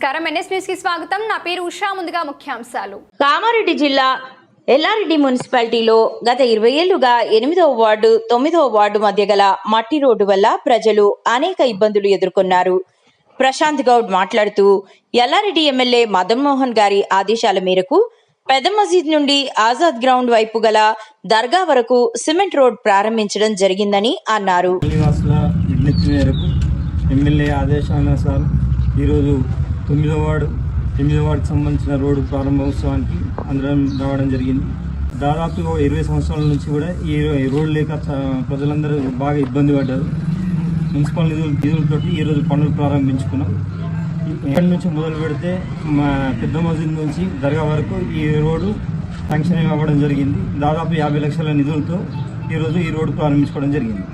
నమస్కారం NS news కి స్వాగతం. నా పేరు ఉషా. ముందుగా ముఖ్యాంశాలు. కామారెడ్డి జిల్లా ఎల్లారెడ్డి మున్సిపాలిటీలో గత 20 ఏళ్లుగా 8వ వార్డు 9వ వార్డు మధ్య గల మట్టి రోడ్డు వల్ల ప్రజలు అనేక ఇబ్బందులు ఎదుర్కొన్నారు. ప్రశాంత్ గౌడ్ మాట్లాడుతూ ఎల్లారెడ్డి ఎమ్మెల్యే మదన్ మోహన్ గారి ఆదేశాల మేరకు పెద్ద మసీద్ నుండి ఆజాద్ గ్రౌండ్ వైపు గల దర్గా వరకు సిమెంట్ రోడ్ ప్రారంభించడం జరిగిందని అన్నారు. ఎమ్మెల్యే ఆదేశానుసారం ఈరోజు 9వ వార్డుకి సంబంధించిన రోడ్డు ప్రారంభోత్సవానికి అందరం రావడం జరిగింది. దాదాపుగా 20 సంవత్సరాల నుంచి కూడా ఈ రోడ్డు లేక ప్రజలందరూ బాగా ఇబ్బంది పడ్డారు. మున్సిపల్ నిధులతో ఈరోజు పనులు ప్రారంభించుకున్నాం. ఇక్కడి నుంచి మొదలు పెడితే మా పెద్ద మసీద్ నుంచి దర్గా వరకు ఈ రోడ్డు శాంక్షన్ అవ్వడం జరిగింది. దాదాపు 50 లక్షల నిధులతో ఈరోజు ఈ రోడ్డు ప్రారంభించుకోవడం జరిగింది.